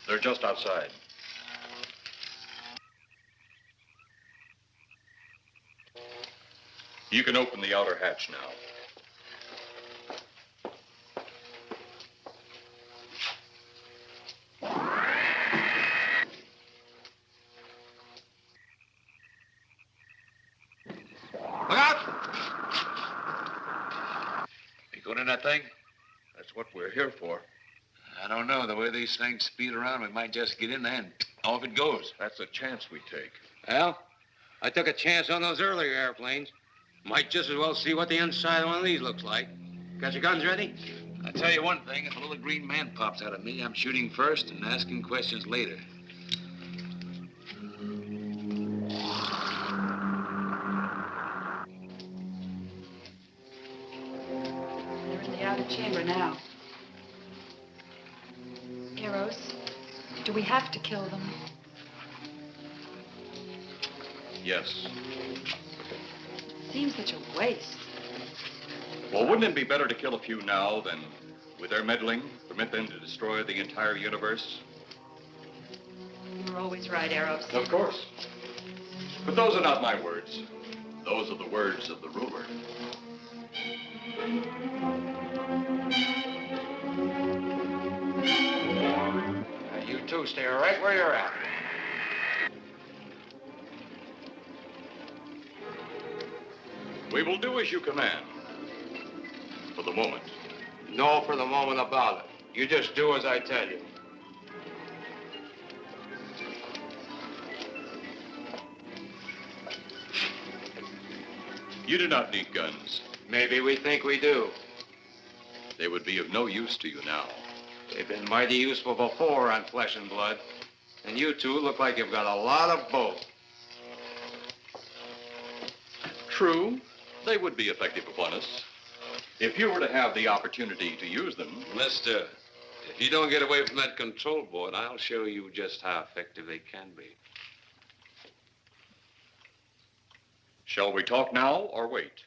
They're just outside. You can open the outer hatch now. Look out! You going in that thing? That's what we're here for. I don't know. The way these things speed around, we might just get in there and off it goes. That's a chance we take. Well, I took a chance on those earlier airplanes. Might just as well see what the inside of one of these looks like. Got your guns ready? I'll tell you one thing. If a little green man pops out at me, I'm shooting first and asking questions later. chamber now. Eros, do we have to kill them? Yes. Seems such a waste. Well, wouldn't it be better to kill a few now than, with their meddling, permit them to destroy the entire universe? You're always right, Eros. Of course. But those are not my words. Those are the words of the ruler. You two stay right where you're at. We will do as you command. For the moment. No for the moment about it. You just do as I tell you. You do not need guns. Maybe we think we do. They would be of no use to you now. They've been mighty useful before on flesh and blood. And you two look like you've got a lot of both. True, they would be effective upon us. If you were to have the opportunity to use them. Mister, if you don't get away from that control board, I'll show you just how effective they can be. Shall we talk now or wait?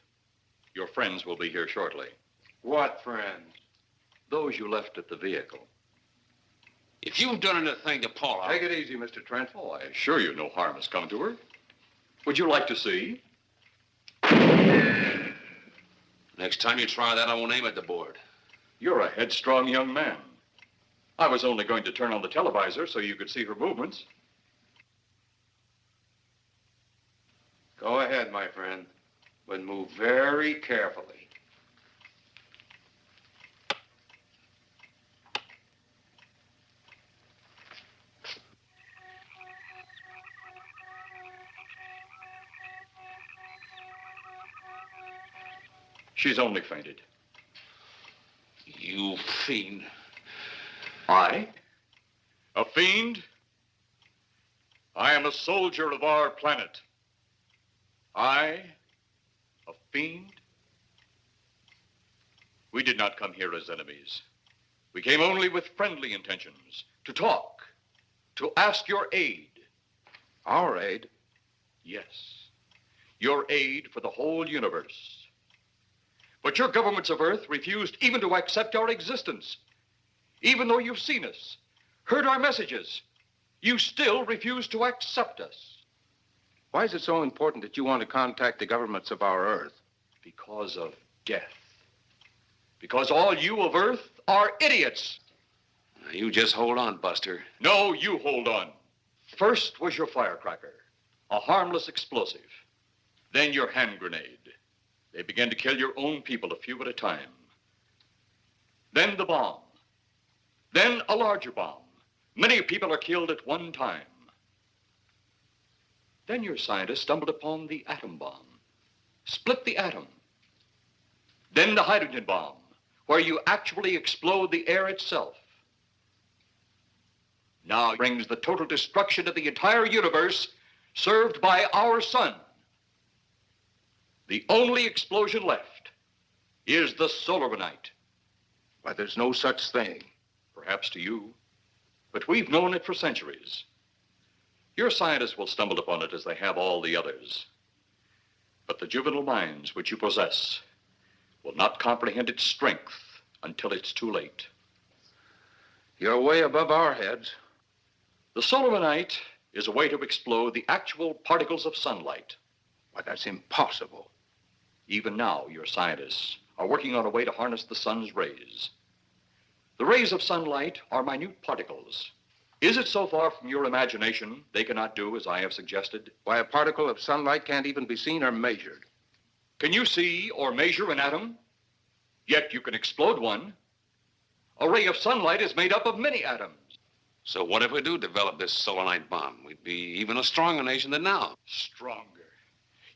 Your friends will be here shortly. What friends? Those you left at the vehicle. If you've done anything to Paula... Take it easy, Mr. Trent. Oh, I assure you no harm has come to her. Would you like to see? Next time you try that, I won't aim at the board. You're a headstrong young man. I was only going to turn on the televisor so you could see her movements. Go ahead, my friend, but move very carefully. She's only fainted. You fiend. I? A fiend? I am a soldier of our planet. I? A fiend? We did not come here as enemies. We came only with friendly intentions, to talk, to ask your aid. Our aid? Yes, your aid for the whole universe. But your governments of Earth refused even to accept our existence. Even though you've seen us, heard our messages, you still refuse to accept us. Why is it so important that you want to contact the governments of our Earth? Because of death. Because all you of Earth are idiots. Now, you just hold on, Buster. No, you hold on. First was your firecracker, a harmless explosive. Then your hand grenade. They began to kill your own people a few at a time. Then the bomb. Then a larger bomb. Many people are killed at one time. Then your scientists stumbled upon the atom bomb. Split the atom. Then the hydrogen bomb, where you actually explode the air itself. Now brings the total destruction of the entire universe served by our sun. The only explosion left is the solar night. Why, there's no such thing. Perhaps to you, but we've known it for centuries. Your scientists will stumble upon it as they have all the others. But the juvenile minds which you possess will not comprehend its strength until it's too late. You're way above our heads. The solar night is a way to explode the actual particles of sunlight. Why, that's impossible. Even now, your scientists are working on a way to harness the sun's rays. The rays of sunlight are minute particles. Is it so far from your imagination they cannot do as I have suggested? Why, a particle of sunlight can't even be seen or measured. Can you see or measure an atom? Yet you can explode one. A ray of sunlight is made up of many atoms. So what if we do develop this solar night bomb? We'd be even a stronger nation than now. Stronger.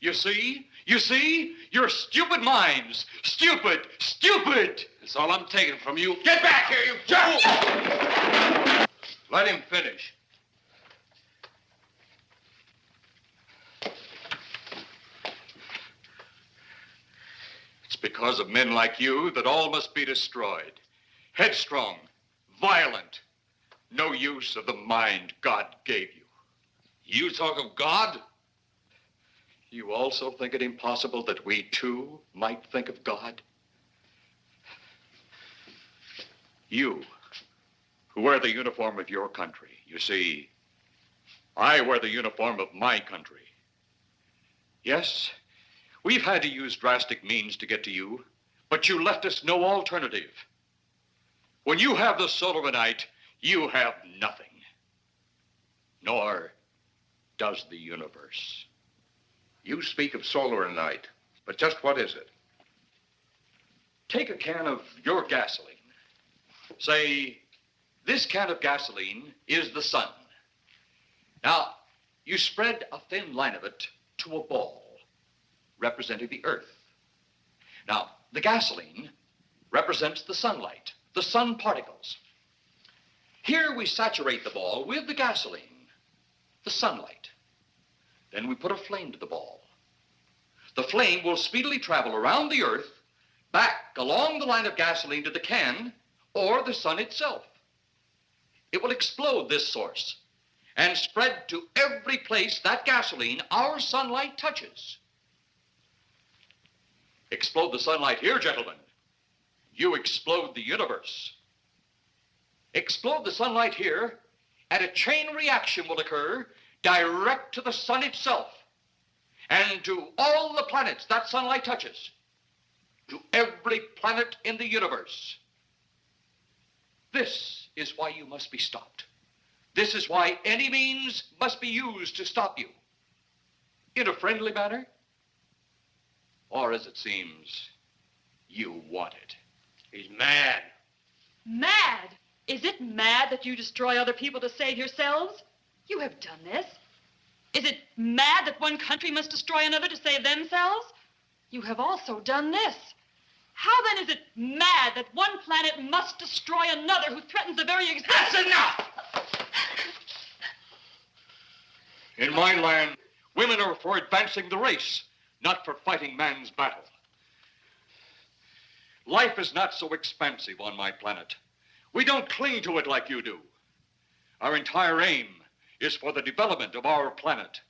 You see? You see? Your stupid minds. Stupid! Stupid! That's all I'm taking from you. Get back here, you fool! Let him finish. It's because of men like you that all must be destroyed. Headstrong, violent, no use of the mind God gave you. You talk of God? You also think it impossible that we too might think of God? You, who wear the uniform of your country. You see, I wear the uniform of my country. Yes, we've had to use drastic means to get to you, but you left us no alternative. When you have the soul of a night, you have nothing. Nor does the universe. You speak of solar night, but just what is it? Take a can of your gasoline. Say, this can of gasoline is the sun. Now, you spread a thin line of it to a ball, representing the earth. Now, the gasoline represents the sunlight, the sun particles. Here we saturate the ball with the gasoline, the sunlight. Then we put a flame to the ball. The flame will speedily travel around the earth, back along the line of gasoline to the can, or the sun itself. It will explode this source and spread to every place that gasoline, our sunlight, touches. Explode the sunlight here, gentlemen. You explode the universe. Explode the sunlight here, and a chain reaction will occur direct to the sun itself and to all the planets that sunlight touches, to every planet in the universe. This is why you must be stopped. This is why any means must be used to stop you. In a friendly manner, or as it seems, you want it. He's mad. Mad? Is it mad that you destroy other people to save yourselves? You have done this. Is it mad that one country must destroy another to save themselves? You have also done this. How then is it mad that one planet must destroy another who threatens the very existence? That's enough! In my land, women are for advancing the race, not for fighting man's battle. Life is not so expansive on my planet. We don't cling to it like you do. Our entire aim is for the development of our planet.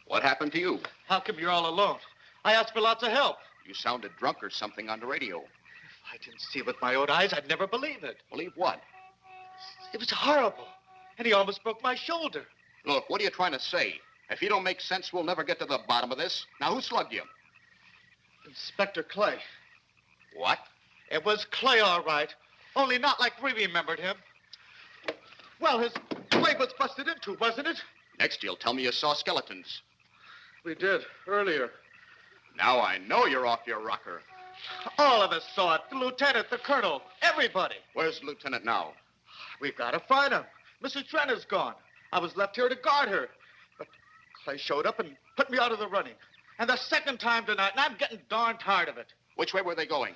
What happened to you? How come you're all alone? I asked for lots of help. You sounded drunk or something on the radio. If I didn't see it with my own eyes, I'd never believe it. Believe what? It was horrible. And he almost broke my shoulder. Look, what are you trying to say? If you don't make sense, we'll never get to the bottom of this. Now, who slugged you? Inspector Clay. What? It was Clay, all right. Only not like we remembered him. Well, his leg was busted into, wasn't it? Next, you'll tell me you saw skeletons. We did, earlier. Now I know you're off your rocker. All of us saw it. The lieutenant, the colonel, everybody. Where's the lieutenant now? We've got to find him. Mrs. Trenner's gone. I was left here to guard her. But Clay showed up and put me out of the running. And the second time tonight, and I'm getting darn tired of it. Which way were they going?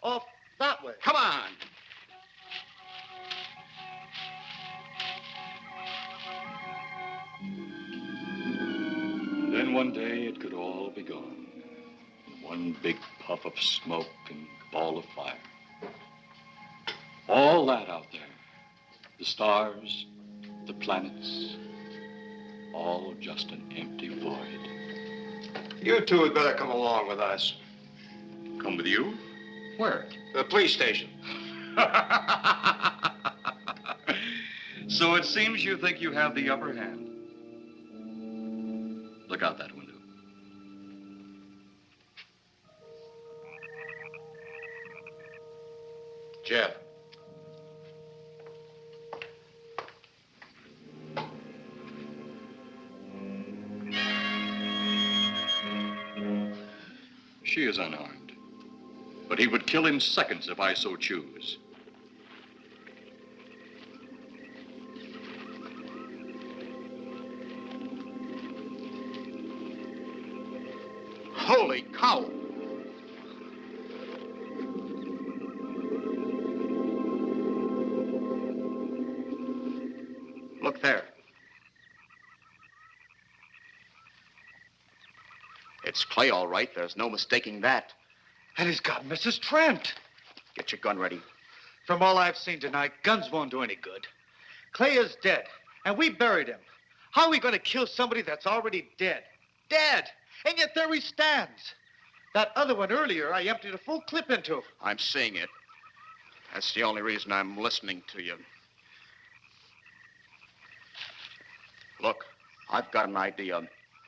Off that way. Come on. Then one day it could all be gone. In one big puff of smoke and ball of fire. All that out there. The stars, the planets, all just an empty void. You two had better come along with us. Come with you? Where? The police station. So it seems you think you have the upper hand. Look out that window. Jeff. She is unarmed. But he would kill in seconds if I so choose. Look there. It's Clay, all right. There's no mistaking that. And he's got Mrs. Trent. Get your gun ready. From all I've seen tonight, guns won't do any good. Clay is dead, and we buried him. How are we going to kill somebody that's already dead? Dead! And yet there he stands. That other one earlier, I emptied a full clip into. I'm seeing it. That's the only reason I'm listening to you. Look, I've got an idea.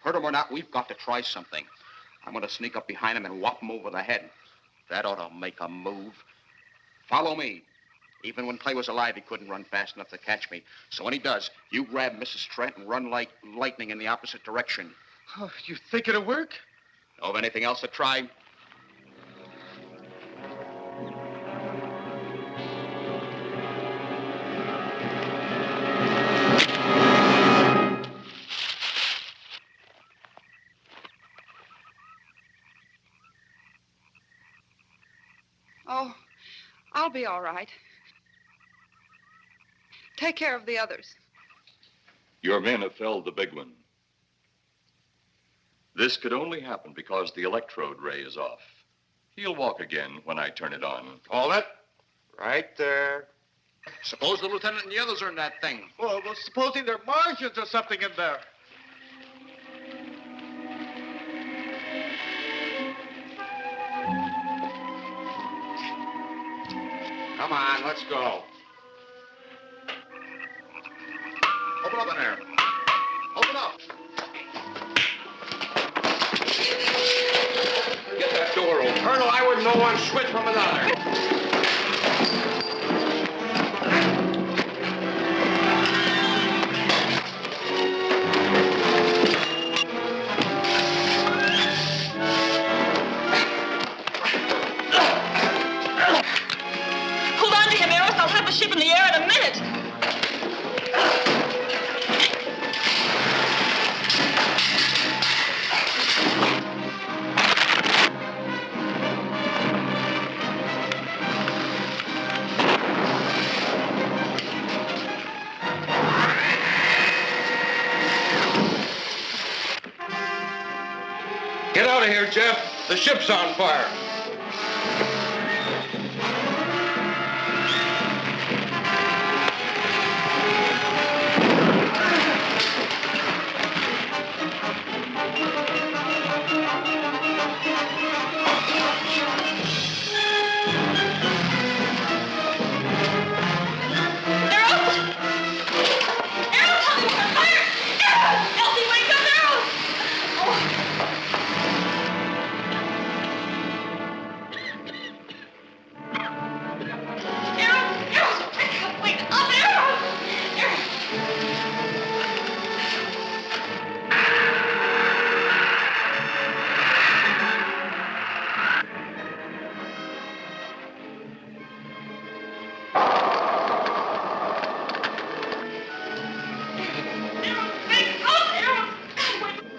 Hurt him or not, we've got to try something. I'm going to sneak up behind him and whop him over the head. That ought to make a move. Follow me. Even when Clay was alive, he couldn't run fast enough to catch me. So when he does, you grab Mrs. Trent and run like lightning in the opposite direction. Oh, you think it'll work? Know of anything else to try? Oh, I'll be all right. Take care of the others. Your men have felled the big one. This could only happen because the electrode ray is off. He'll walk again when I turn it on. Hold it. Right there. Suppose the lieutenant and the others are in that thing. Well, supposing there are Martians or something in there. Come on, let's go. Open up in there. Open up. Get that door open. Colonel, I wouldn't know one switch from another. Hold on to him, Eros. I'll have the ship in the air in a minute. Get out of here, Jeff. The ship's on fire. Elsie, wake up, Eros!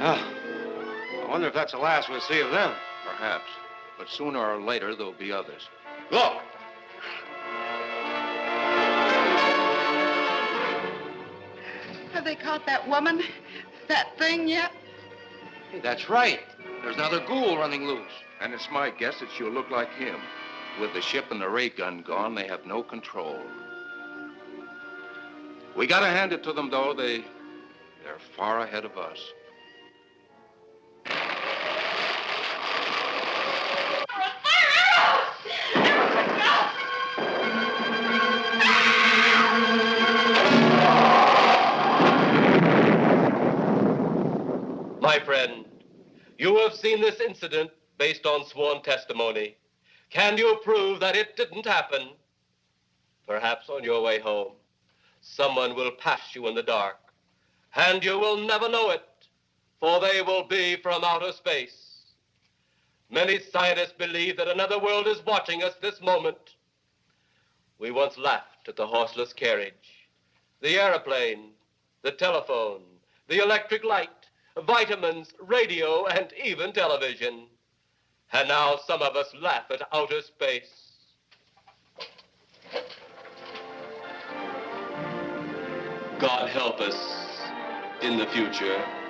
I wonder if that's the last we'll see of them. Perhaps. But sooner or later, there'll be others. Look! Have they caught that woman? That thing yet? Hey, that's right. There's another ghoul running loose. And it's my guess that she'll look like him. With the ship and the ray gun gone, they have no control. We gotta hand it to them, though. They're far ahead of us. My friend, you have seen this incident based on sworn testimony. Can you prove that it didn't happen? Perhaps on your way home, someone will pass you in the dark, and you will never know it, for they will be from outer space. Many scientists believe that another world is watching us this moment. We once laughed at the horseless carriage, the airplane, the telephone, the electric light, vitamins, radio, and even television. And now some of us laugh at outer space. God help us in the future.